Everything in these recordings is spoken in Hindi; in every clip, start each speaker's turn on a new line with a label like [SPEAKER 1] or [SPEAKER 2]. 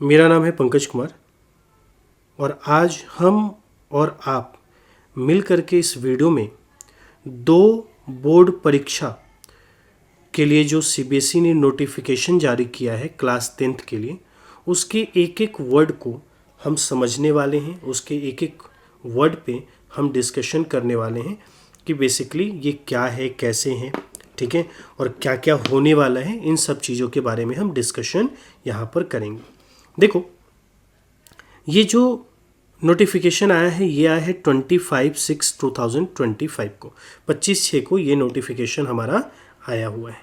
[SPEAKER 1] मेरा नाम है पंकज कुमार और आज हम और आप मिल करके इस वीडियो में दो बोर्ड परीक्षा के लिए जो सीबीएसई ने नोटिफिकेशन जारी किया है क्लास 10th के लिए, उसके एक एक वर्ड को हम समझने वाले हैं। उसके एक एक वर्ड पे हम डिस्कशन करने वाले हैं कि बेसिकली ये क्या है, कैसे हैं, ठीक है, और क्या क्या होने वाला है। इन सब चीज़ों के बारे में हम डिस्कशन यहाँ पर करेंगे। देखो, ये जो नोटिफिकेशन आया है ये आया है 25/6/2025 को, 25/6 को ये नोटिफिकेशन हमारा आया हुआ है,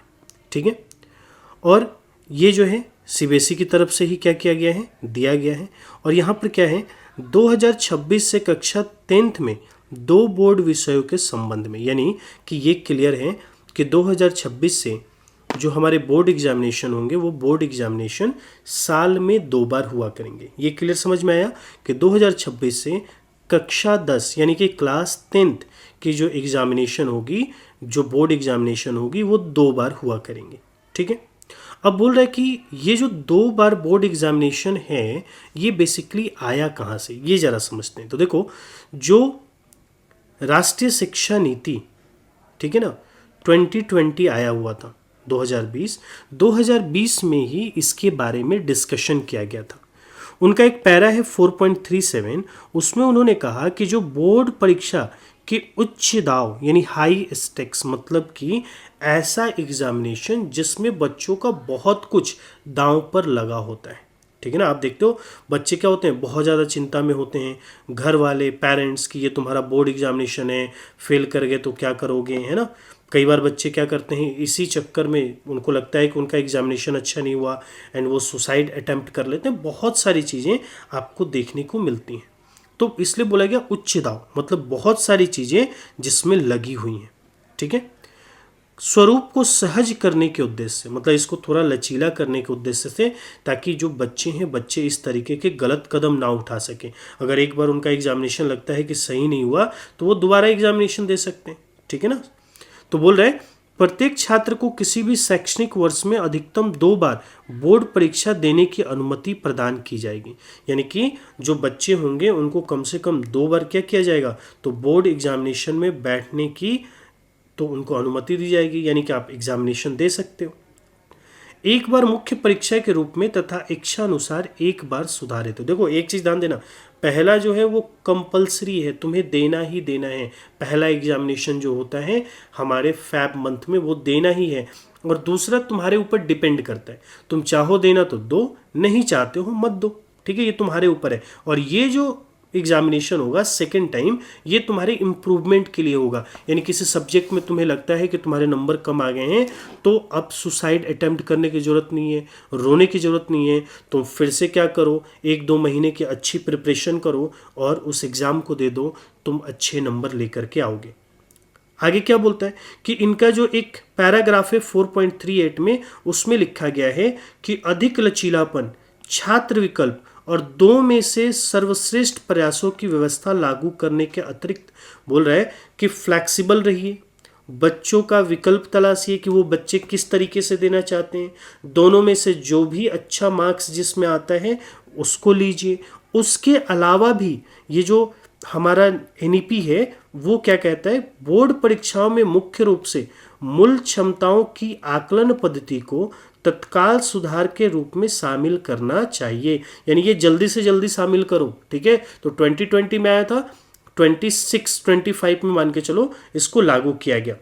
[SPEAKER 1] ठीक है। और ये जो है सीबीएसई की तरफ से ही क्या किया गया है, दिया गया है। और यहाँ पर क्या है, 2026 से कक्षा 10th में दो बोर्ड विषयों के संबंध में, यानी कि ये क्लियर है कि 2026 से जो हमारे बोर्ड एग्जामिनेशन होंगे वो बोर्ड एग्जामिनेशन साल में 2 बार हुआ करेंगे। ये क्लियर समझ में आया कि 2026 से कक्षा 10 यानी कि क्लास 10th की जो एग्जामिनेशन होगी, जो बोर्ड एग्जामिनेशन होगी, वो 2 बार हुआ करेंगे, ठीक है। अब बोल रहा है कि ये जो 2 बार बोर्ड एग्जामिनेशन है ये बेसिकली आया कहाँ से, ये ज़रा समझते हैं। तो देखो, जो राष्ट्रीय शिक्षा नीति, ठीक है ना, 2020 आया हुआ था, 2020 में ही इसके बारे में डिस्कशन किया गया था। उनका एक पैरा है 4.37, उसमें उन्होंने कहा कि जो बोर्ड परीक्षा के उच्च दाव यानी हाई स्टेक्स, मतलब कि ऐसा एग्जामिनेशन जिसमें बच्चों का बहुत कुछ दांव पर लगा होता है, ठीक है ना। आप देखते हो बच्चे क्या होते हैं, बहुत ज़्यादा चिंता में होते हैं, घर वाले पेरेंट्स की ये तुम्हारा बोर्ड एग्जामिनेशन है, फेल कर गए तो क्या करोगे, है ना। कई बार बच्चे क्या करते हैं, इसी चक्कर में उनको लगता है कि उनका एग्जामिनेशन अच्छा नहीं हुआ एंड वो सुसाइड अटेम्प्ट कर लेते हैं। बहुत सारी चीज़ें आपको देखने को मिलती हैं, तो इसलिए बोला गया उच्च दाव, मतलब बहुत सारी चीज़ें जिसमें लगी हुई हैं, ठीक है। स्वरूप को सहज करने के उद्देश्य से, मतलब इसको थोड़ा लचीला करने के उद्देश्य से, ताकि जो बच्चे हैं बच्चे इस तरीके के गलत कदम ना उठा सकें। अगर एक बार उनका एग्जामिनेशन लगता है कि सही नहीं हुआ तो वो दोबारा एग्जामिनेशन दे सकते हैं, ठीक है ना। तो बोल रहे हैं प्रत्येक छात्र को किसी भी शैक्षणिक वर्ष में अधिकतम 2 बार बोर्ड परीक्षा देने की अनुमति प्रदान की जाएगी। यानी कि जो बच्चे होंगे उनको कम से कम 2 बार क्या किया जाएगा, तो बोर्ड एग्जामिनेशन में बैठने की तो उनको अनुमति दी जाएगी, यानी कि आप एग्जामिनेशन दे सकते हो। एक बार मुख्य परीक्षा के रूप में तथा इच्छा अनुसार एक बार सुधारे। तो देखो एक चीज़ ध्यान देना, पहला जो है वो कंपलसरी है, तुम्हें देना ही देना है। पहला एग्जामिनेशन जो होता है हमारे फैब मंथ में वो देना ही है। और दूसरा तुम्हारे ऊपर डिपेंड करता है, तुम चाहो देना तो दो, नहीं चाहते हो मत दो, ठीक है, ये तुम्हारे ऊपर है। और ये जो एग्जामिनेशन होगा सेकेंड टाइम, ये तुम्हारे इम्प्रूवमेंट के लिए होगा। यानी किसी सब्जेक्ट में तुम्हें लगता है कि तुम्हारे नंबर कम आ गए हैं तो अब सुसाइड अटेम्प्ट करने की ज़रूरत नहीं है, रोने की ज़रूरत नहीं है। तुम फिर से क्या करो, 1-2 महीने की अच्छी प्रिपरेशन करो और उस एग्ज़ाम को दे दो, तुम अच्छे नंबर लेकर के आओगे। आगे क्या बोलता है कि इनका जो एक पैराग्राफ है 4.38 में, उसमें लिखा गया है कि अधिक लचीलापन, छात्र विकल्प और 2 में से सर्वश्रेष्ठ प्रयासों की व्यवस्था लागू करने के अतिरिक्त बोल रहा है कि फ्लैक्सिबल रहिए, बच्चों का विकल्प तलाशिए कि वो बच्चे किस तरीके से देना चाहते हैं, दोनों में से जो भी अच्छा मार्क्स जिसमें आता है उसको लीजिए। उसके अलावा भी ये जो हमारा एनईपी है वो क्या कहता है, बोर्ड परीक्षाओं में मुख्य रूप से मूल क्षमताओं की आकलन पद्धति को तत्काल सुधार के रूप में शामिल करना चाहिए। यानी ये जल्दी से जल्दी शामिल करो, ठीक है। तो 2020 में आया था, 26-25 में मान के चलो इसको लागू किया गया।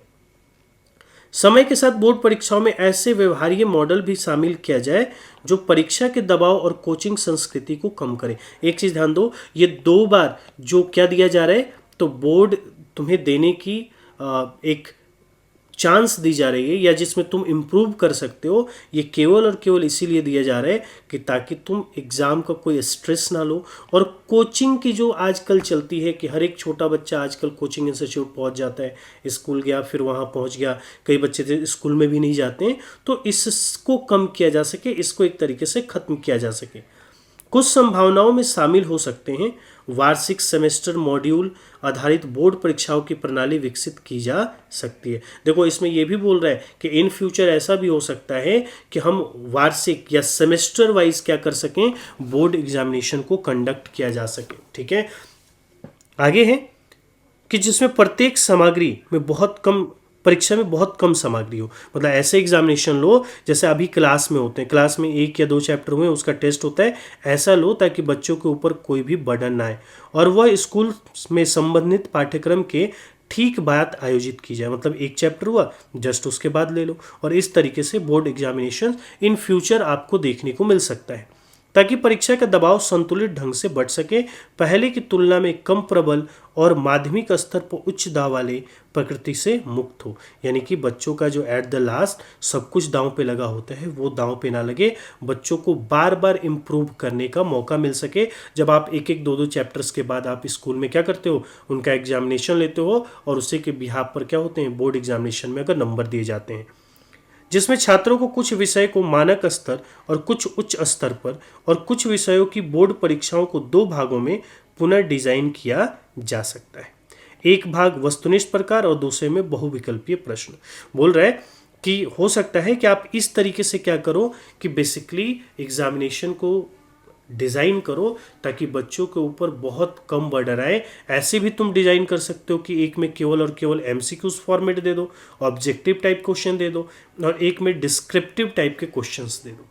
[SPEAKER 1] समय के साथ बोर्ड परीक्षाओं में ऐसे व्यवहार्य मॉडल भी शामिल किया जाए जो परीक्षा के दबाव और कोचिंग संस्कृति को कम करे। एक चीज़ ध्यान दो, ये 2 बार जो क्या दिया जा रहा है, तो बोर्ड तुम्हें देने की एक चांस दी जा रही है या जिसमें तुम इम्प्रूव कर सकते हो, ये केवल और केवल इसीलिए दिया जा रहा है कि ताकि तुम एग्ज़ाम का कोई स्ट्रेस ना लो। और कोचिंग की जो आजकल चलती है कि हर एक छोटा बच्चा आजकल कोचिंग इंस्टीट्यूट पहुंच जाता है, स्कूल गया फिर वहां पहुंच गया, कई बच्चे तो स्कूल में भी नहीं जाते हैं, तो इसको कम किया जा सके, इसको एक तरीके से ख़त्म किया जा सके। कुछ संभावनाओं में शामिल हो सकते हैं वार्षिक सेमेस्टर मॉड्यूल आधारित बोर्ड परीक्षाओं की प्रणाली विकसित की जा सकती है। देखो इसमें यह भी बोल रहा है कि इन फ्यूचर ऐसा भी हो सकता है कि हम वार्षिक या सेमेस्टर वाइज क्या कर सकें, बोर्ड एग्जामिनेशन को कंडक्ट किया जा सके। ठीक है, आगे है कि जिसमें प्रत्येक सामग्री में बहुत कम, परीक्षा में बहुत कम सामग्री हो। मतलब ऐसे एग्जामिनेशन लो जैसे अभी क्लास में होते हैं, क्लास में 1 या 2 चैप्टर हुए उसका टेस्ट होता है, ऐसा लो ताकि बच्चों के ऊपर कोई भी बर्डन ना आए और वह स्कूल में संबंधित पाठ्यक्रम के ठीक बात आयोजित की जाए। मतलब एक चैप्टर हुआ जस्ट उसके बाद ले लो, और इस तरीके से बोर्ड एग्जामिनेशन इन फ्यूचर आपको देखने को मिल सकता है ताकि परीक्षा का दबाव संतुलित ढंग से बढ़ सके, पहले की तुलना में कम प्रबल और माध्यमिक स्तर पर उच्च दाव वाले प्रकृति से मुक्त हो। यानी कि बच्चों का जो एट द लास्ट सब कुछ दांव पे लगा होता है वो दांव पे ना लगे, बच्चों को बार बार इम्प्रूव करने का मौका मिल सके। जब आप एक एक दो दो चैप्टर्स के बाद आप स्कूल में क्या करते हो, उनका एग्जामिनेशन लेते हो और उसी के बिहाफ पर क्या होते हैं, बोर्ड एग्जामिनेशन में अगर नंबर दिए जाते हैं, जिसमें छात्रों को कुछ विषय को मानक स्तर और कुछ उच्च स्तर पर और कुछ विषयों की बोर्ड परीक्षाओं को 2 भागों में पुनः डिजाइन किया जा सकता है। एक भाग वस्तुनिष्ठ प्रकार और दूसरे में बहुविकल्पीय प्रश्न। बोल रहा है कि हो सकता है कि आप इस तरीके से क्या करो कि बेसिकली एग्जामिनेशन को डिज़ाइन करो ताकि बच्चों के ऊपर बहुत कम बर्डन आए। ऐसे भी तुम डिज़ाइन कर सकते हो कि एक में केवल और केवल एमसीक्यूज फॉर्मेट दे दो, ऑब्जेक्टिव टाइप क्वेश्चन दे दो और एक में डिस्क्रिप्टिव टाइप के क्वेश्चंस दे दो।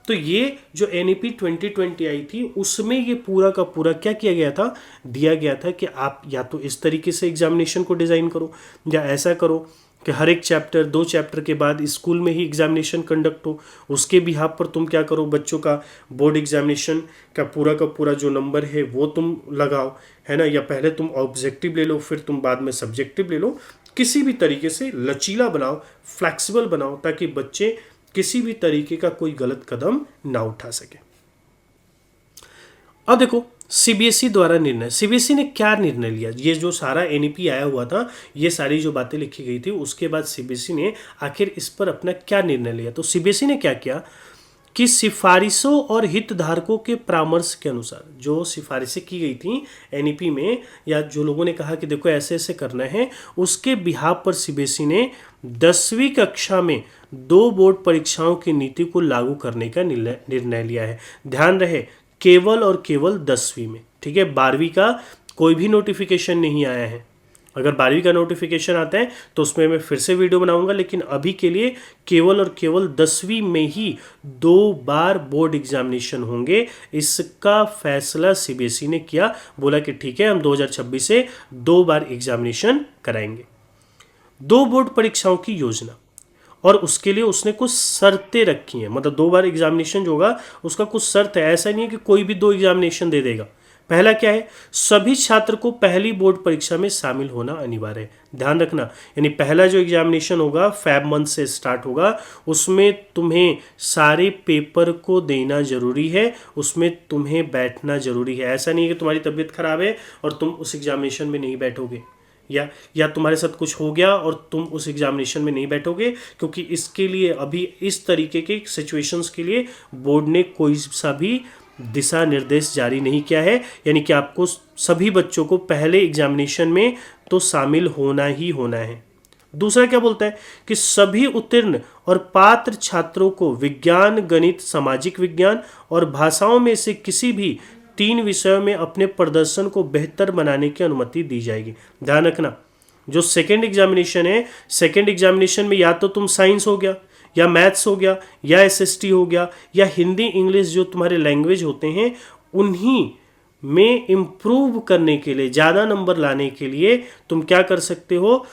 [SPEAKER 1] तो ये जो एनईपी 2020 आई थी उसमें ये पूरा का पूरा क्या किया गया था, दिया गया था कि आप या तो इस तरीके से एग्जामिनेशन को डिज़ाइन करो या ऐसा करो कि हर एक चैप्टर 2 चैप्टर के बाद स्कूल में ही एग्जामिनेशन कंडक्ट हो, उसके बिहाफ पर तुम क्या करो, बच्चों का बोर्ड एग्जामिनेशन का पूरा जो नंबर है वो तुम लगाओ, है ना, या पहले तुम ऑब्जेक्टिव ले लो फिर तुम बाद में सब्जेक्टिव ले लो। किसी भी तरीके से लचीला बनाओ, फ्लैक्सिबल बनाओ ताकि बच्चे किसी भी तरीके का कोई गलत कदम ना उठा सके। अब देखो सीबीएसई द्वारा निर्णय, सीबीएसई ने क्या निर्णय लिया, ये जो सारा एनईपी आया हुआ था, ये सारी जो बातें लिखी गई थी, उसके बाद सीबीएसई ने आखिर इस पर अपना क्या निर्णय लिया। तो सीबीएसई ने क्या किया कि सिफारिशों और हितधारकों के परामर्श के अनुसार जो सिफारिशें की गई थी एनईपी में, या जो लोगों ने कहा कि देखो ऐसे ऐसे करना है, उसके बिहाफ पर सीबीएसई ने 10वीं कक्षा में 2 बोर्ड परीक्षाओं की नीति को लागू करने का निर्णय लिया है। ध्यान रहे केवल और केवल 10वीं में, ठीक है, 12वीं का कोई भी नोटिफिकेशन नहीं आया है। अगर 12वीं का नोटिफिकेशन आता है तो उसमें मैं फिर से वीडियो बनाऊंगा, लेकिन अभी के लिए केवल और केवल 10वीं में ही 2 बार बोर्ड एग्जामिनेशन होंगे। इसका फैसला सीबीएसई ने किया, बोला कि ठीक है हम 2026 से 2 बार एग्जामिनेशन कराएंगे। 2 बोर्ड परीक्षाओं की योजना, और उसके लिए उसने कुछ शर्तें रखी हैं। मतलब 2 बार एग्जामिनेशन जो होगा उसका कुछ शर्त है, ऐसा नहीं है कि कोई भी 2 एग्जामिनेशन दे देगा। पहला क्या है, सभी छात्र को पहली बोर्ड परीक्षा में शामिल होना अनिवार्य है। ध्यान रखना, यानी पहला जो एग्जामिनेशन होगा फेब मंथ से स्टार्ट होगा, उसमें तुम्हें सारे पेपर को देना जरूरी है, उसमें तुम्हें बैठना जरूरी है। ऐसा नहीं है कि तुम्हारी तबीयत खराब है और तुम उस एग्जामिनेशन में नहीं बैठोगे, या तुम्हारे साथ कुछ हो गया और तुम उस एग्जामिनेशन में नहीं बैठोगे, क्योंकि इसके लिए अभी इस तरीके के सिचुएशंस के लिए बोर्ड ने कोई सा भी दिशा निर्देश जारी नहीं किया है। यानी कि आपको सभी बच्चों को पहले एग्जामिनेशन में तो शामिल होना ही होना है। दूसरा क्या बोलता है कि सभी उत्तीर्ण और पात्र छात्रों को विज्ञान, गणित, सामाजिक विज्ञान और भाषाओं में से किसी भी 3 विषयों में अपने प्रदर्शन को बेहतर बनाने की अनुमति दी जाएगी। ध्यान रखना, जो सेकेंड एग्जामिनेशन है, सेकेंड एग्जामिनेशन में या तो तुम साइंस हो गया, या मैथ्स हो गया, या एसएसटी हो गया, या हिंदी इंग्लिश जो तुम्हारे लैंग्वेज होते हैं, उन्हीं में इम्प्रूव करने के लिए, ज़्यादा नंबर लाने के लिए तुम क्या कर सकते हो,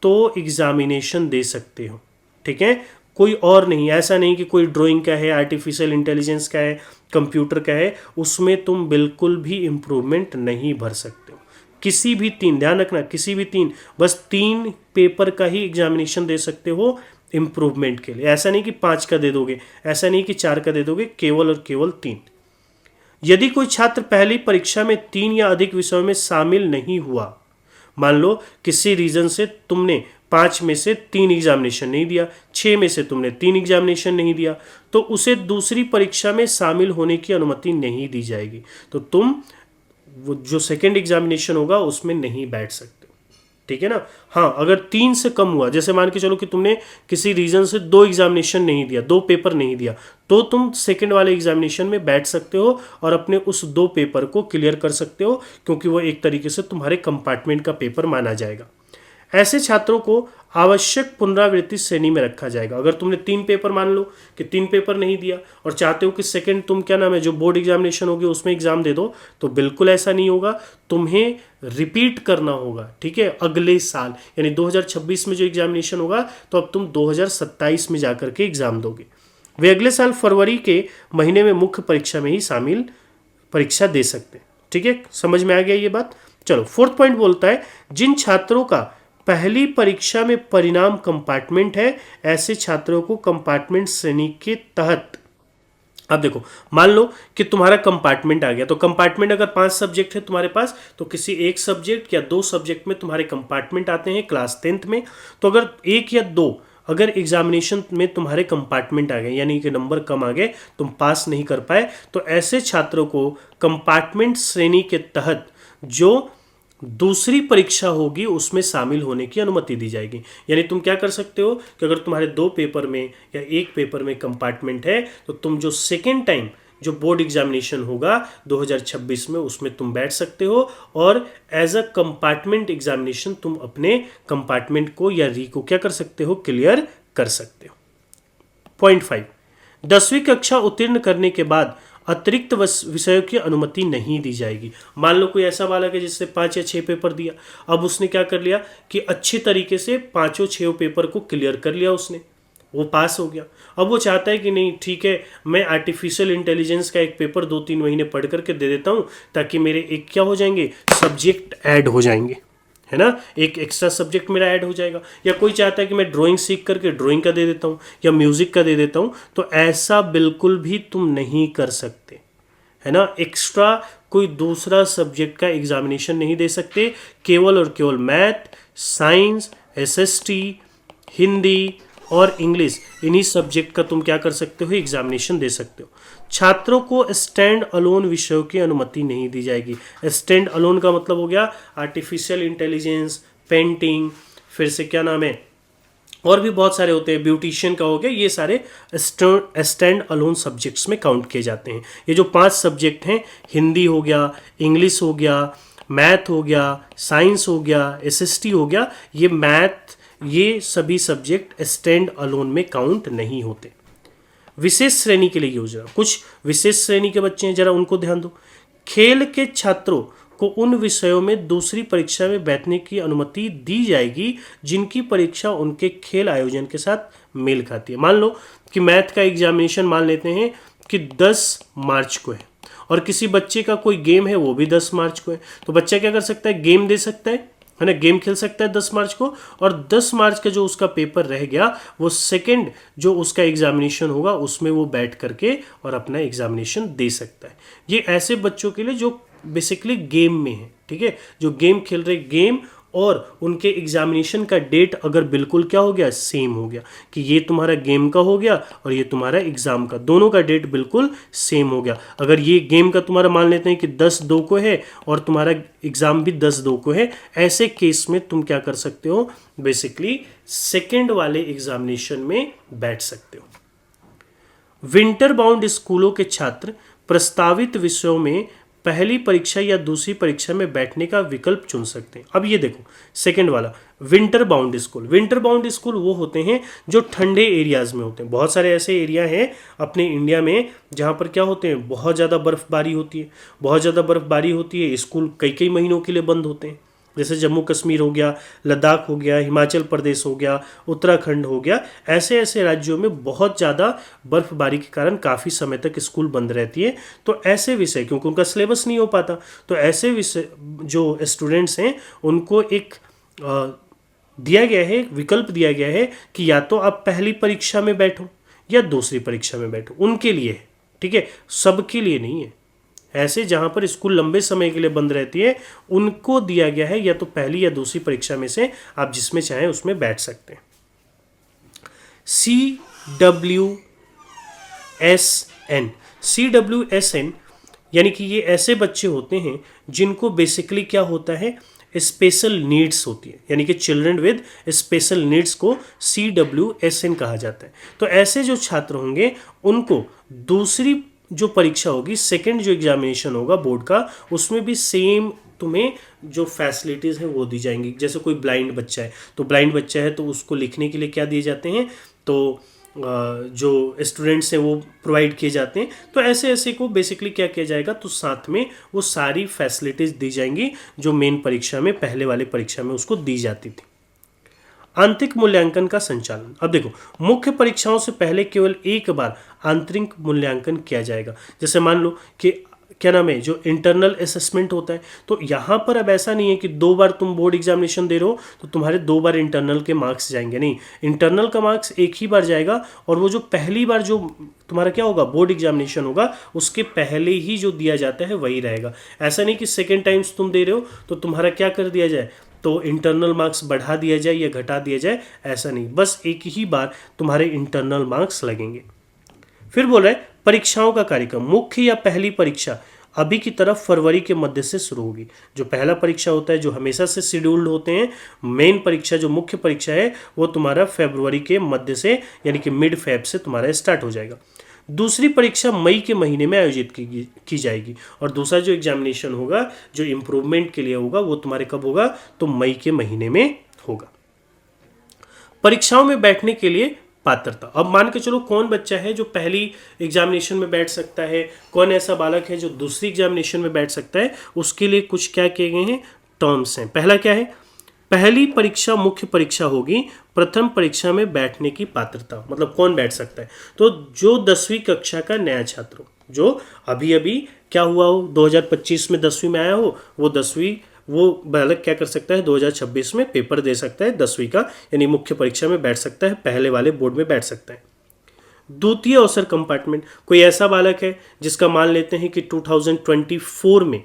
[SPEAKER 1] तो एग्जामिनेशन दे सकते हो। ठीक है, कोई और नहीं, ऐसा नहीं कि कोई ड्राइंग का है, आर्टिफिशियल इंटेलिजेंस का है, कंप्यूटर का है, उसमें तुम बिल्कुल भी इम्प्रूवमेंट नहीं भर सकते हो। किसी भी 3, ध्यान रखना, किसी भी 3, बस 3 पेपर का ही एग्जामिनेशन दे सकते हो इम्प्रूवमेंट के लिए। ऐसा नहीं कि 5 का दे दोगे, ऐसा नहीं कि 4 का दे दोगे, केवल और केवल 3। यदि कोई छात्र पहली परीक्षा में 3 या अधिक विषयों में शामिल नहीं हुआ, मान लो किसी रीजन से तुमने 5 में से 3 एग्जामिनेशन नहीं दिया, 6 में से तुमने 3 एग्जामिनेशन नहीं दिया, तो उसे दूसरी परीक्षा में शामिल होने की अनुमति नहीं दी जाएगी। तो तुम वो जो सेकेंड एग्जामिनेशन होगा उसमें नहीं बैठ सकते, ठीक है ना। हाँ, अगर 3 से कम हुआ, जैसे मान के चलो कि तुमने किसी रीजन से 2 एग्जामिनेशन नहीं दिया, 2 पेपर नहीं दिया, तो तुम सेकंड वाले एग्जामिनेशन में बैठ सकते हो और अपने उस 2 पेपर को क्लियर कर सकते हो, क्योंकि वो एक तरीके से तुम्हारे कंपार्टमेंट का पेपर माना जाएगा। ऐसे छात्रों को आवश्यक पुनरावृत्ति श्रेणी में रखा जाएगा। अगर तुमने 3 पेपर, मान लो कि 3 पेपर नहीं दिया और चाहते हो कि सेकंड तुम क्या नाम है जो बोर्ड एग्जामिनेशन होगी उसमें एग्जाम दे दो, तो बिल्कुल ऐसा नहीं होगा, तुम्हें रिपीट करना होगा, ठीक है, अगले साल, यानी 2026 में जो एग्जामिनेशन होगा तो अब तुम 2027 में जाकर के एग्जाम दोगे। वे अगले साल फरवरी के महीने में मुख्य परीक्षा में ही शामिल परीक्षा दे सकते हैं, ठीक है, समझ में आ गया ये बात। चलो, 4th पॉइंट बोलता है, जिन छात्रों का पहली परीक्षा में परिणाम कंपार्टमेंट है, ऐसे छात्रों को कंपार्टमेंट श्रेणी के तहत, अब देखो, मान लो कि तुम्हारा कंपार्टमेंट आ गया, तो कंपार्टमेंट अगर 5 सब्जेक्ट है तुम्हारे पास, तो किसी एक सब्जेक्ट या 2 सब्जेक्ट में तुम्हारे कंपार्टमेंट आते हैं क्लास 10th में, तो अगर 1 या 2 अगर एग्जामिनेशन में तुम्हारे कंपार्टमेंट आ गए, यानी कि नंबर कम आ गए, तुम पास नहीं कर पाए, तो ऐसे छात्रों को कंपार्टमेंट श्रेणी के तहत जो दूसरी परीक्षा होगी उसमें शामिल होने की अनुमति दी जाएगी। यानी तुम क्या कर सकते हो कि अगर तुम्हारे 2 पेपर में या 1 पेपर में कंपार्टमेंट है, तो तुम जो सेकेंड टाइम जो बोर्ड एग्जामिनेशन होगा 2026 में उसमें तुम बैठ सकते हो और एज अ कंपार्टमेंट एग्जामिनेशन तुम अपने कंपार्टमेंट को या री को क्या कर सकते हो, क्लियर कर सकते हो। पॉइंट 5, 10वीं कक्षा उत्तीर्ण करने के बाद अतिरिक्त विषयों की अनुमति नहीं दी जाएगी। मान लो कोई ऐसा बालक है जिससे 5 या 6 पेपर दिया, अब उसने क्या कर लिया कि अच्छे तरीके से 5-6 पेपर को क्लियर कर लिया, उसने वो पास हो गया। अब वो चाहता है कि नहीं ठीक है, मैं आर्टिफिशियल इंटेलिजेंस का एक पेपर 2-3 महीने पढ़ करके दे देता हूँ, ताकि मेरे एक क्या हो जाएंगे, सब्जेक्ट ऐड हो जाएंगे, है ना, एक एक्स्ट्रा सब्जेक्ट मेरा ऐड हो जाएगा। या कोई चाहता है कि मैं ड्राइंग सीख करके ड्राइंग का दे देता हूँ या म्यूजिक का दे देता हूँ, तो ऐसा बिल्कुल भी तुम नहीं कर सकते, है ना। एक्स्ट्रा कोई दूसरा सब्जेक्ट का एग्जामिनेशन नहीं दे सकते, केवल और केवल मैथ, साइंस, एसएसटी, हिंदी और इंग्लिश, इन्हीं सब्जेक्ट का तुम क्या कर सकते हो, एग्जामिनेशन दे सकते हो। छात्रों को स्टैंड अलोन विषयों की अनुमति नहीं दी जाएगी। स्टैंड अलोन का मतलब हो गया आर्टिफिशियल इंटेलिजेंस, पेंटिंग, फिर से क्या नाम है, और भी बहुत सारे होते हैं, ब्यूटिशियन का हो गया, ये सारे स्टैंड अलोन सब्जेक्ट्स में काउंट किए जाते हैं। ये जो 5 सब्जेक्ट हैं, हिंदी हो गया, इंग्लिश हो गया, मैथ हो गया, साइंस हो गया, एसएसटी हो गया, ये सभी सब्जेक्ट स्टैंड अलोन में काउंट नहीं होते। विशेष श्रेणी के लिए योजना, कुछ विशेष श्रेणी के बच्चे हैं, जरा उनको ध्यान दो। खेल के छात्रों को उन विषयों में दूसरी परीक्षा में बैठने की अनुमति दी जाएगी जिनकी परीक्षा उनके खेल आयोजन के साथ मेल खाती है। मान लो कि मैथ का एग्जामिनेशन मान लेते हैं कि 10 मार्च को है और किसी बच्चे का कोई गेम है वो भी 10 मार्च को है, तो बच्चा क्या कर सकता है, गेम दे सकता है ना, गेम खेल सकता है 10 मार्च को, और 10 मार्च का जो उसका पेपर रह गया वो सेकंड जो उसका एग्जामिनेशन होगा उसमें वो बैठ करके और अपना एग्जामिनेशन दे सकता है। ये ऐसे बच्चों के लिए जो बेसिकली गेम में है, ठीक है, जो गेम खेल रहे, गेम और उनके एग्जामिनेशन का डेट अगर बिल्कुल क्या हो गया, सेम हो गया, कि ये तुम्हारा गेम का हो गया और ये तुम्हारा एग्जाम का, दोनों का डेट बिल्कुल सेम हो गया। अगर ये गेम का तुम्हारा मान लेते हैं कि 10/2 को है और तुम्हारा एग्जाम भी 10/2 को है, ऐसे केस में तुम क्या कर सकते हो, बेसिकली सेकेंड वाले एग्जामिनेशन में बैठ सकते हो। विंटर बाउंड स्कूलों के छात्र प्रस्तावित विषयों में पहली परीक्षा या दूसरी परीक्षा में बैठने का विकल्प चुन सकते हैं। अब ये देखो सेकंड वाला, winter bound school. Winter bound school वो होते हैं जो ठंडे एरियाज में होते हैं। बहुत सारे ऐसे एरिया हैं अपने इंडिया में जहाँ पर क्या होते हैं, बहुत ज़्यादा बर्फबारी होती है, बहुत ज़्यादा बर्फबारी होती है, स्कूल कई कई महीनों के लिए बंद होते हैं, जैसे जम्मू कश्मीर हो गया, लद्दाख हो गया, हिमाचल प्रदेश हो गया, उत्तराखंड हो गया। ऐसे ऐसे राज्यों में बहुत ज़्यादा बर्फबारी के कारण काफ़ी समय तक स्कूल बंद रहती है। तो ऐसे विषय, क्योंकि उनका सिलेबस नहीं हो पाता, तो ऐसे विषय जो स्टूडेंट्स हैं उनको एक दिया गया है, विकल्प दिया गया है कि या तो आप पहली परीक्षा में बैठो या दूसरी परीक्षा में बैठो, उनके लिए है, ठीक है, सबके लिए नहीं है, ऐसे जहाँ पर स्कूल लंबे समय के लिए बंद रहती है उनको दिया गया है या तो पहली या दूसरी परीक्षा में से आप जिसमें चाहें उसमें बैठ सकते हैं। CWSN यानी कि ये ऐसे बच्चे होते हैं जिनको बेसिकली क्या होता है, स्पेशल नीड्स होती है, यानी कि चिल्ड्रन विद स्पेशल नीड्स को CWSN कहा जाता है। तो ऐसे जो छात्र होंगे उनको दूसरी जो परीक्षा होगी, सेकंड जो एग्जामिनेशन होगा बोर्ड का, उसमें भी सेम तुम्हें जो फैसिलिटीज़ हैं वो दी जाएंगी। जैसे कोई ब्लाइंड बच्चा है तो ब्लाइंड बच्चा है तो उसको लिखने के लिए क्या दिए जाते हैं, तो जो स्टूडेंट्स हैं वो प्रोवाइड किए जाते हैं। तो ऐसे ऐसे को बेसिकली क्या किया जाएगा, तो साथ में वो सारी फैसिलिटीज़ दी जाएंगी जो मेन परीक्षा में, पहले वाले परीक्षा में उसको दी जाती थी। आंतरिक मूल्यांकन का संचालन। अब देखो, मुख्य परीक्षाओं से पहले केवल एक बार आंतरिक मूल्यांकन किया जाएगा। जैसे मान लो कि क्या नाम है, जो इंटरनल असेसमेंट होता है, तो यहाँ पर अब ऐसा नहीं है कि 2 बार तुम बोर्ड एग्जामिनेशन दे रहे हो तो तुम्हारे 2 बार इंटरनल के मार्क्स जाएंगे। नहीं, इंटरनल का मार्क्स एक ही बार जाएगा और वो जो पहली बार जो तुम्हारा क्या होगा, बोर्ड एग्जामिनेशन होगा, उसके पहले ही जो दिया जाता है वही रहेगा। ऐसा नहीं कि सेकेंड टाइम्स तुम दे रहे हो तो तुम्हारा क्या कर दिया जाए, तो इंटरनल मार्क्स बढ़ा दिया जाए या घटा दिया जाए, ऐसा नहीं, बस एक ही बार तुम्हारे इंटरनल मार्क्स लगेंगे। फिर बोल रहे हैं परीक्षाओं का कार्यक्रम। मुख्य या पहली परीक्षा अभी की तरफ फरवरी के मध्य से शुरू होगी। जो पहला परीक्षा होता है जो हमेशा से शेड्यूल्ड होते हैं, मेन परीक्षा जो मुख्य परीक्षा है वो तुम्हारा फरवरी के मध्य से यानी कि मिड फेब से तुम्हारा स्टार्ट हो जाएगा। दूसरी परीक्षा मई के महीने में आयोजित की जाएगी और दूसरा जो एग्जामिनेशन होगा जो इम्प्रूवमेंट के लिए होगा वो तुम्हारे कब होगा, तो मई के महीने में होगा। परीक्षाओं में बैठने के लिए पात्रता। अब मान के चलो कौन बच्चा है जो पहली एग्जामिनेशन में बैठ सकता है, कौन ऐसा बालक है जो दूसरी एग्जामिनेशन में बैठ सकता है, उसके लिए कुछ क्या किए गए हैं, टर्म्स हैं। पहला क्या है, पहली परीक्षा मुख्य परीक्षा होगी, प्रथम परीक्षा में बैठने की पात्रता, मतलब कौन बैठ सकता है, तो जो 10वीं कक्षा का नया छात्र हो, जो अभी अभी क्या हुआ हो, 2025 में 10वीं में आया हो, वो बालक क्या कर सकता है, 2026 में पेपर दे सकता है 10वीं का, यानी मुख्य परीक्षा में बैठ सकता है, पहले वाले बोर्ड में बैठ सकता है। द्वितीय अवसर कंपार्टमेंट, कोई ऐसा बालक है जिसका मान लेते हैं कि 2024 में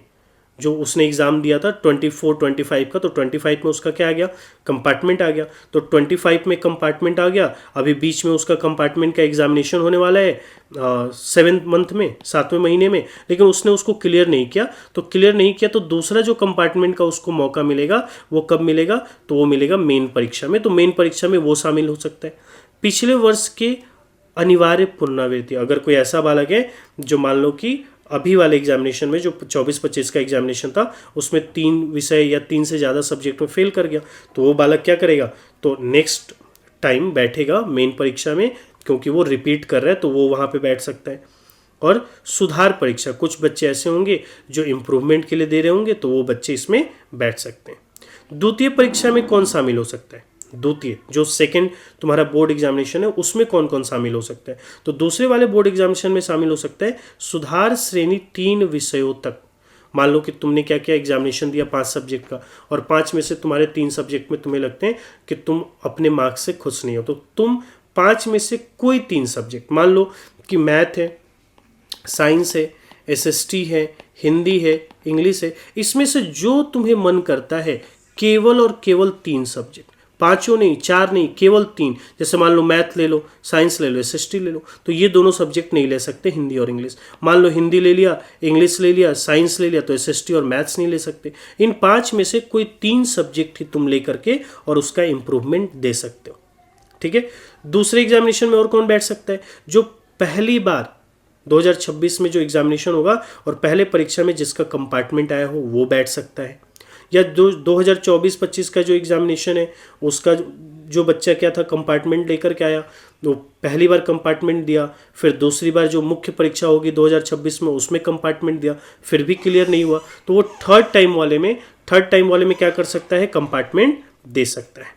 [SPEAKER 1] जो उसने एग्ज़ाम दिया था 24-25 का, तो 25 में उसका क्या आ गया, कंपार्टमेंट आ गया, तो 25 में कंपार्टमेंट आ गया, अभी बीच में उसका कंपार्टमेंट का एग्जामिनेशन होने वाला है 7th मंथ में, 7वें महीने में, लेकिन उसने उसको क्लियर नहीं किया, तो दूसरा जो कंपार्टमेंट का उसको मौका मिलेगा वो कब मिलेगा, तो वो मिलेगा मेन परीक्षा में, तो मेन परीक्षा में वो शामिल हो सकता है। पिछले वर्ष के अनिवार्य पुनरावृत्ति, अगर कोई ऐसा बालक है जो मान लो कि अभी वाले एग्जामिनेशन में जो 24-25 का एग्जामिनेशन था उसमें 3 विषय या 3 से ज़्यादा सब्जेक्ट में फेल कर गया, तो वो बालक क्या करेगा, तो नेक्स्ट टाइम बैठेगा मेन परीक्षा में, क्योंकि वो रिपीट कर रहा है तो वो वहाँ पे बैठ सकता है। और सुधार परीक्षा, कुछ बच्चे ऐसे होंगे जो इम्प्रूवमेंट के लिए दे रहे होंगे तो वो बच्चे इसमें बैठ सकते हैं। द्वितीय परीक्षा में कौन शामिल हो सकता है, द्वितीय जो सेकंड तुम्हारा बोर्ड एग्जामिनेशन है उसमें कौन कौन शामिल हो सकता है, तो दूसरे वाले बोर्ड एग्जामिनेशन में शामिल हो सकता है सुधार श्रेणी 3 विषयों तक। मान लो कि तुमने क्या किया, एग्जामिनेशन दिया 5 सब्जेक्ट का और 5 में से तुम्हारे 3 सब्जेक्ट में तुम्हें लगते हैं कि तुम अपने मार्क्स से खुश नहीं हो, तो तुम 5 में से कोई 3 सब्जेक्ट, मान लो कि मैथ है, साइंस है, SST है, हिंदी है, इंग्लिश है, इसमें से जो तुम्हें मन करता है केवल और केवल 3 सब्जेक्ट, 5 नहीं, 4 नहीं, केवल 3, जैसे मान लो मैथ ले लो, साइंस ले लो, SST ले लो, तो ये दोनों सब्जेक्ट नहीं ले सकते, हिंदी और इंग्लिश। मान लो हिंदी ले लिया, इंग्लिश ले लिया, साइंस ले लिया, तो SST और मैथ्स नहीं ले सकते। इन 5 में से कोई 3 सब्जेक्ट ही तुम ले करके और उसका इम्प्रूवमेंट दे सकते हो, ठीक है। दूसरे एग्जामिनेशन में और कौन बैठ सकता है, जो पहली बार 2026 में जो एग्जामिनेशन होगा और पहले परीक्षा में जिसका कंपार्टमेंट आया हो वो बैठ सकता है, या 2024-25 का जो एग्जामिनेशन है उसका जो बच्चा क्या था, कंपार्टमेंट लेकर के आया, वो पहली बार कंपार्टमेंट दिया, फिर दूसरी बार जो मुख्य परीक्षा होगी 2026 में उसमें कंपार्टमेंट दिया, फिर भी क्लियर नहीं हुआ, तो वो थर्ड टाइम वाले में क्या कर सकता है, कंपार्टमेंट दे सकता है,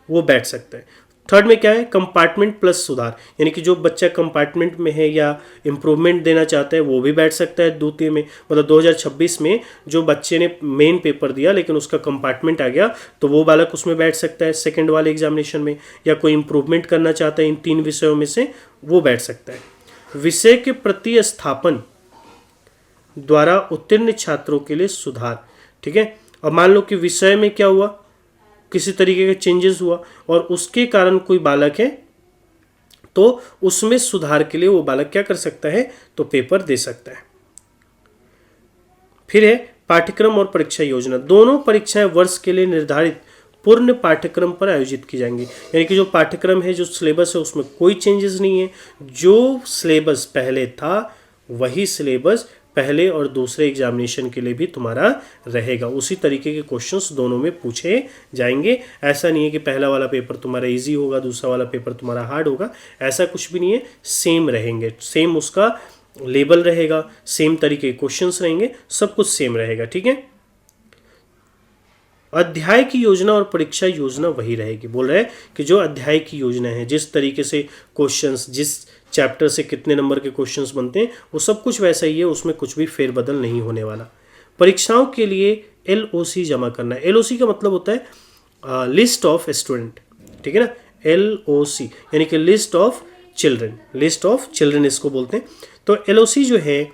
[SPEAKER 1] वो बैठ सकता है। थर्ड में क्या है, कंपार्टमेंट प्लस सुधार, यानी कि जो बच्चा कंपार्टमेंट में है या इम्प्रूवमेंट देना चाहता है वो भी बैठ सकता है द्वितीय में। मतलब 2026 में जो बच्चे ने मेन पेपर दिया लेकिन उसका कंपार्टमेंट आ गया तो वो बालक उसमें बैठ सकता है सेकंड वाले एग्जामिनेशन में, या कोई इम्प्रूवमेंट करना चाहता है इन 3 विषयों में से वो बैठ सकता है। विषय के प्रतिस्थापन द्वारा उत्तीर्ण छात्रों के लिए सुधार। ठीक है, अब मान लो कि विषय में क्या हुआ, किसी तरीके का चेंजेस हुआ और उसके कारण कोई बालक है तो उसमें सुधार के लिए वो बालक क्या कर सकता है, तो पेपर दे सकता है। फिर है पाठ्यक्रम और परीक्षा योजना। दोनों परीक्षाएं वर्ष के लिए निर्धारित पूर्ण पाठ्यक्रम पर आयोजित की जाएंगी। यानी कि जो पाठ्यक्रम है, जो सिलेबस है, उसमें कोई चेंजेस नहीं है। जो सिलेबस पहले था वही सिलेबस पहले और दूसरे एग्जामिनेशन के लिए भी तुम्हारा रहेगा। उसी तरीके के क्वेश्चंस दोनों में पूछे जाएंगे। ऐसा नहीं है कि पहला वाला पेपर तुम्हारा इजी होगा, दूसरा वाला पेपर तुम्हारा हार्ड होगा, ऐसा कुछ भी नहीं है। सेम रहेंगे, सेम उसका लेबल रहेगा, सेम तरीके के क्वेश्चंस रहेंगे, सब कुछ सेम रहेगा। ठीक है, अध्याय की योजना और परीक्षा योजना वही रहेगी। बोल रहे हैं कि जो अध्याय की योजना है, जिस तरीके से क्वेश्चंस, जिस चैप्टर से कितने नंबर के क्वेश्चंस बनते हैं, वो सब कुछ वैसा ही है, उसमें कुछ भी फेरबदल नहीं होने वाला। परीक्षाओं के लिए LOC जमा करना है। LOC का मतलब होता है लिस्ट ऑफ स्टूडेंट। ठीक है ना, LOC यानी कि list of children, list of children इसको बोलते हैं। तो LOC जो है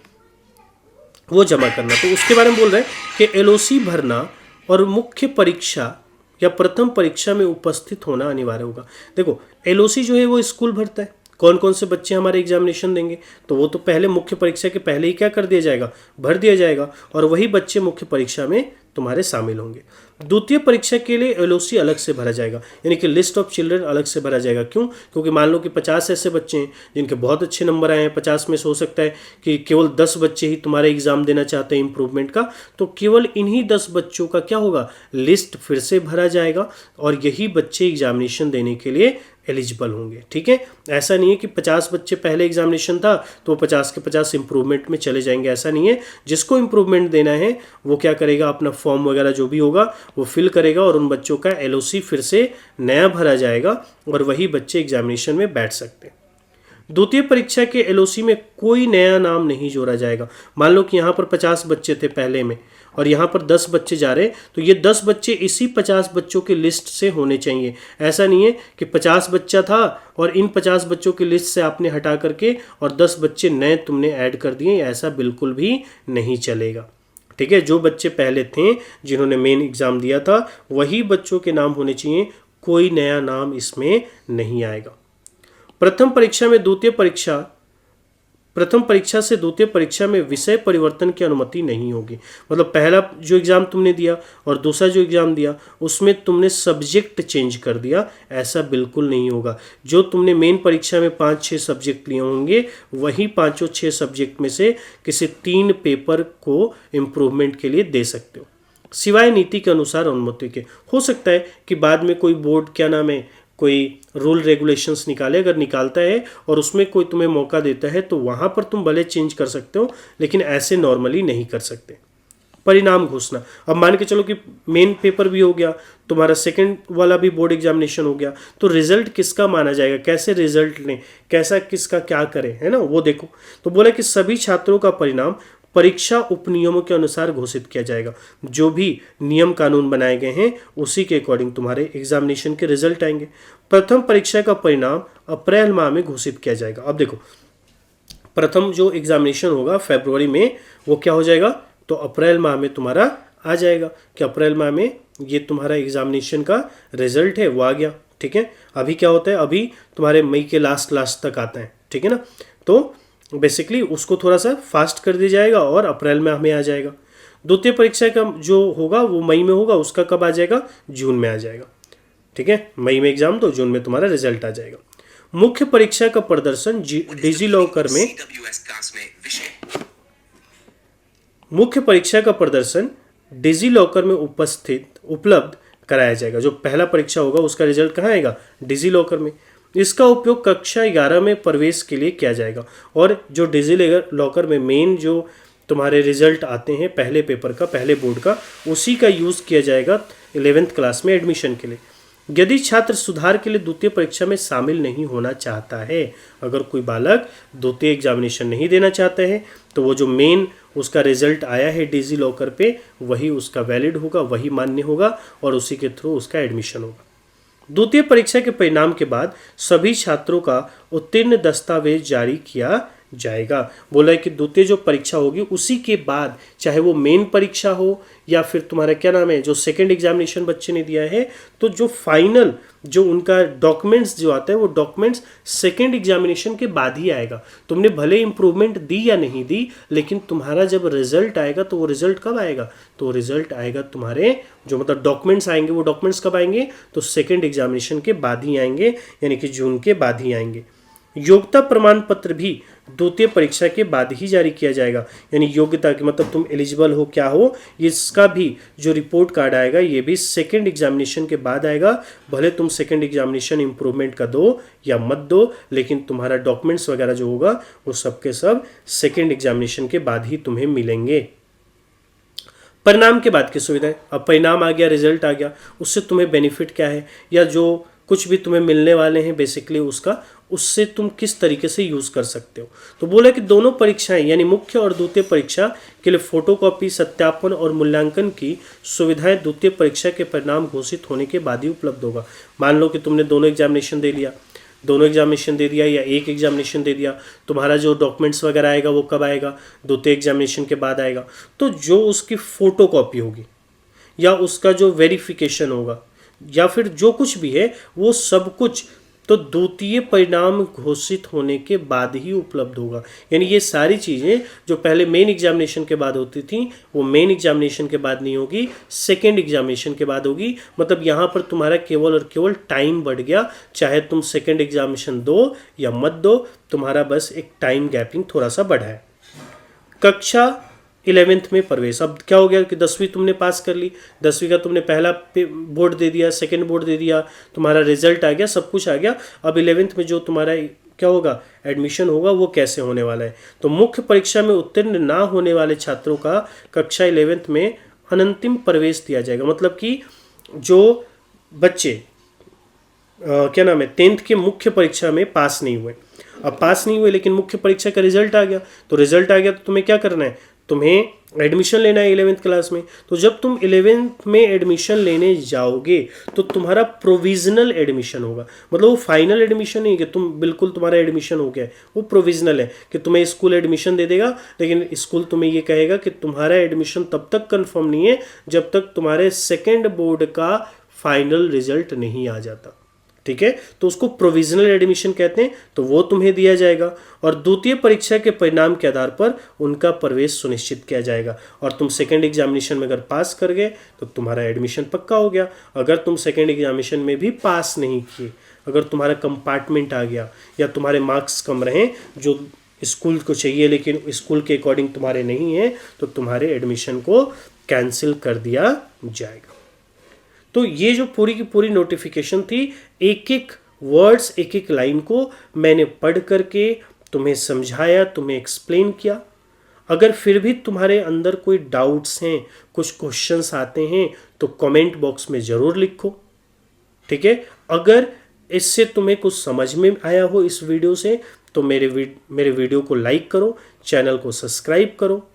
[SPEAKER 1] वो जमा करना, तो उसके बारे में बोल रहे हैं कि LOC भरना और मुख्य परीक्षा या प्रथम परीक्षा में उपस्थित होना अनिवार्य होगा। देखो, LOC जो है वो स्कूल भरता है, कौन कौन से बच्चे हमारे एग्जामिनेशन देंगे, तो वो तो पहले मुख्य परीक्षा के पहले ही क्या कर दिया जाएगा, भर दिया जाएगा, और वही बच्चे मुख्य परीक्षा में तुम्हारे शामिल होंगे। द्वितीय परीक्षा के लिए LOC अलग से भरा जाएगा, यानी कि लिस्ट ऑफ चिल्ड्रन अलग से भरा जाएगा। क्यों? क्योंकि मान लो कि 50 ऐसे बच्चे हैं जिनके बहुत अच्छे नंबर आए हैं, 50 में से हो सकता है कि केवल 10 बच्चे ही तुम्हारे एग्जाम देना चाहते हैं इंप्रूवमेंट का, तो केवल इन्हीं 10 बच्चों का क्या होगा, लिस्ट फिर से भरा जाएगा और यही बच्चे एग्जामिनेशन देने के लिए एलिजिबल होंगे। ठीक है, ऐसा नहीं है कि 50 बच्चे पहले एग्जामिनेशन था तो 50 के 50 इंप्रूवमेंट में चले जाएंगे, ऐसा नहीं है। जिसको इंप्रूवमेंट देना है वो क्या करेगा, अपना फॉर्म वगैरह जो भी होगा वो फिल करेगा और उन बच्चों का LOC फिर से नया भरा जाएगा और वही बच्चे एग्जामिनेशन में बैठ सकते हैं। द्वितीय परीक्षा के LOC में कोई नया नाम नहीं जोड़ा जाएगा। मान लो कि यहाँ पर 50 बच्चे थे पहले में और यहाँ पर 10 बच्चे जा रहे, तो ये 10 बच्चे इसी 50 बच्चों की लिस्ट से होने चाहिए। ऐसा नहीं है कि 50 बच्चा था और इन 50 बच्चों की लिस्ट से आपने हटा करके और 10 बच्चे नए तुमने ऐड कर दिए, ऐसा बिल्कुल भी नहीं चलेगा। ठीक है, जो बच्चे पहले थे जिन्होंने मेन एग्जाम दिया था वही बच्चों के नाम होने चाहिए, कोई नया नाम इसमें नहीं आएगा। प्रथम परीक्षा से द्वितीय परीक्षा में विषय परिवर्तन की अनुमति नहीं होगी। मतलब पहला जो एग्जाम तुमने दिया और दूसरा जो एग्जाम दिया उसमें तुमने सब्जेक्ट चेंज कर दिया, ऐसा बिल्कुल नहीं होगा। जो तुमने मेन परीक्षा में 5-6 सब्जेक्ट लिए होंगे वही 5-6 सब्जेक्ट में से किसी 3 पेपर को इम्प्रूवमेंट के लिए दे सकते हो, सिवाय नीति के अनुसार अनुमति के। हो सकता है कि बाद में कोई बोर्ड क्या नाम है, कोई रूल रेगुलेशंस निकाले, अगर निकालता है और उसमें कोई तुम्हें मौका देता है तो वहाँ पर तुम भले चेंज कर सकते हो, लेकिन ऐसे नॉर्मली नहीं कर सकते। परिणाम घोषणा, अब मान के चलो कि मेन पेपर भी हो गया, तुम्हारा सेकंड वाला भी बोर्ड एग्जामिनेशन हो गया, तो रिजल्ट किसका माना जाएगा, कैसे रिजल्ट लें, कैसा किसका क्या करें, है ना, वो देखो। तो बोला कि सभी छात्रों का परिणाम परीक्षा उपनियमों के अनुसार घोषित किया जाएगा। जो भी नियम कानून बनाए गए हैं उसी के अकॉर्डिंग तुम्हारे एग्जामिनेशन के रिजल्ट आएंगे। प्रथम परीक्षा का परिणाम अप्रैल माह में घोषित किया जाएगा। अब देखो, प्रथम जो एग्जामिनेशन होगा फरवरी में, वो क्या हो जाएगा, तो अप्रैल माह में तुम्हारा आ जाएगा कि अप्रैल माह में ये तुम्हारा एग्जामिनेशन का रिजल्ट है वो आ गया। ठीक है, अभी क्या होता है, अभी तुम्हारे मई के लास्ट तक आता है। ठीक है ना, तो बेसिकली उसको थोड़ा सा फास्ट कर दिया जाएगा और अप्रैल में हमें आ जाएगा। द्वितीय परीक्षा का जो होगा वो मई में होगा, उसका कब आ जाएगा, जून में आ जाएगा। ठीक है, मई में एग्जाम तो जून में तुम्हारा रिजल्ट आ जाएगा। मुख्य परीक्षा का प्रदर्शन डिजिलॉकर में उपलब्ध कराया जाएगा। जो पहला परीक्षा होगा उसका रिजल्ट कहाँ आएगा, डिजिलॉकर में। इसका उपयोग कक्षा 11 में प्रवेश के लिए किया जाएगा और जो डिजिलॉकर में मेन जो तुम्हारे रिजल्ट आते हैं पहले पेपर का, पहले बोर्ड का, उसी का यूज़ किया जाएगा 11th क्लास में एडमिशन के लिए। यदि छात्र सुधार के लिए द्वितीय परीक्षा में शामिल नहीं होना चाहता है, अगर कोई बालक द्वितीय एग्जामिनेशन नहीं देना चाहता है तो वो जो मेन उसका रिजल्ट आया है डिजिलॉकर पे वही उसका वैलिड होगा, वही मान्य होगा और उसी के थ्रू उसका एडमिशन होगा। द्वितीय परीक्षा के परिणाम के बाद सभी छात्रों का उत्तीर्ण दस्तावेज जारी किया जाएगा। बोला है कि द्वितीय जो परीक्षा होगी उसी के बाद, चाहे वो मेन परीक्षा हो या फिर तुम्हारा क्या नाम है जो सेकंड एग्जामिनेशन बच्चे ने दिया है, तो जो फाइनल जो उनका डॉक्यूमेंट्स जो आता है वो डॉक्यूमेंट्स सेकंड एग्जामिनेशन के बाद ही आएगा। तुमने भले इंप्रूवमेंट दी या नहीं दी, लेकिन तुम्हारा जब रिजल्ट आएगा तो वो रिजल्ट कब आएगा, तो रिजल्ट आएगा तुम्हारे जो मतलब डॉक्यूमेंट्स आएंगे, वो डॉक्यूमेंट्स कब आएंगे, तो सेकंड एग्जामिनेशन के बाद ही आएंगे, यानी कि जून के बाद ही आएंगे। योग्यता प्रमाण पत्र भी द्वितीय परीक्षा के बाद ही जारी किया जाएगा, यानी योग्यता की मतलब तुम एलिजिबल हो क्या हो, इसका भी जो रिपोर्ट कार्ड आएगा ये भी सेकंड एग्जामिनेशन के बाद आएगा। भले तुम सेकंड एग्जामिनेशन इंप्रूवमेंट का दो या मत दो, लेकिन तुम्हारा डॉक्यूमेंट्स वगैरह जो होगा वो सब के सब सेकंड एग्जामिनेशन के बाद ही तुम्हें मिलेंगे। परिणाम के बाद की सुविधाएं, अब परिणाम आ गया, रिजल्ट आ गया, उससे तुम्हें बेनिफिट क्या है या जो कुछ भी तुम्हें मिलने वाले हैं बेसिकली उससे तुम किस तरीके से यूज़ कर सकते हो। तो बोला कि दोनों परीक्षाएं यानी मुख्य और द्वितीय परीक्षा के लिए फोटोकॉपी, सत्यापन और मूल्यांकन की सुविधाएं द्वितीय परीक्षा के परिणाम घोषित होने के बाद ही उपलब्ध होगा। मान लो कि तुमने दोनों एग्जामिनेशन दे दिया या एक एग्जामिनेशन दे दिया, तुम्हारा जो डॉक्यूमेंट्स वगैरह आएगा वो कब आएगा, द्वितीय एग्जामिनेशन के बाद आएगा। तो जो उसकी फोटोकॉपी होगी या उसका जो वेरिफिकेशन होगा या फिर जो कुछ भी है वो सब कुछ तो द्वितीय परिणाम घोषित होने के बाद ही उपलब्ध होगा। यानी ये सारी चीज़ें जो पहले मेन एग्जामिनेशन के बाद होती थी वो मेन एग्जामिनेशन के बाद नहीं होगी, सेकेंड एग्जामिनेशन के बाद होगी। मतलब यहाँ पर तुम्हारा केवल और केवल टाइम बढ़ गया, चाहे तुम सेकेंड एग्जामिनेशन दो या मत दो, तुम्हारा बस एक टाइम गैपिंग थोड़ा सा बढ़ा है। कक्षा 11th में प्रवेश, अब क्या हो गया कि 10वीं तुमने पास कर ली, 10वीं का तुमने पहला बोर्ड दे दिया, सेकंड बोर्ड दे दिया, तुम्हारा रिजल्ट आ गया, सब कुछ आ गया। अब 11th में जो तुम्हारा क्या होगा, एडमिशन होगा, वो कैसे होने वाला है। तो मुख्य परीक्षा में उत्तीर्ण ना होने वाले छात्रों का कक्षा 11th में अनंतिम प्रवेश दिया जाएगा। मतलब कि जो बच्चे क्या नाम है 10th के मुख्य परीक्षा में पास नहीं हुए, अब पास नहीं हुए लेकिन मुख्य परीक्षा का रिजल्ट आ गया, तो रिजल्ट आ गया तो तुम्हें क्या करना है, तुम्हें एडमिशन लेना है 11th क्लास में। तो जब तुम 11th में एडमिशन लेने जाओगे तो तुम्हारा प्रोविजनल एडमिशन होगा, मतलब वो फाइनल एडमिशन नहीं कि तुम बिल्कुल तुम्हारा एडमिशन हो गया है, वो प्रोविजनल है कि तुम्हें स्कूल एडमिशन दे देगा, लेकिन स्कूल तुम्हें ये कहेगा कि तुम्हारा एडमिशन तब तक कंफर्म नहीं है जब तक तुम्हारे सेकेंड बोर्ड का फाइनल रिजल्ट नहीं आ जाता। ठीक है, तो उसको प्रोविजनल एडमिशन कहते हैं, तो वो तुम्हें दिया जाएगा और द्वितीय परीक्षा के परिणाम के आधार पर उनका प्रवेश सुनिश्चित किया जाएगा। और तुम सेकंड एग्जामिनेशन में अगर पास कर गए तो तुम्हारा एडमिशन पक्का हो गया। अगर तुम सेकंड एग्जामिनेशन में भी पास नहीं किए, अगर तुम्हारा कंपार्टमेंट आ गया या तुम्हारे मार्क्स कम रहे जो स्कूल को चाहिए लेकिन स्कूल के अकॉर्डिंग तुम्हारे नहीं है, तो तुम्हारे एडमिशन को कैंसिल कर दिया जाएगा। तो ये जो पूरी की पूरी नोटिफिकेशन थी, एक एक वर्ड्स, एक एक लाइन को मैंने पढ़ करके तुम्हें समझाया, तुम्हें एक्सप्लेन किया। अगर फिर भी तुम्हारे अंदर कोई डाउट्स हैं, कुछ क्वेश्चंस आते हैं, तो कमेंट बॉक्स में ज़रूर लिखो। ठीक है, अगर इससे तुम्हें कुछ समझ में आया हो इस वीडियो से, तो मेरे वीडियो को लाइक करो, चैनल को सब्सक्राइब करो।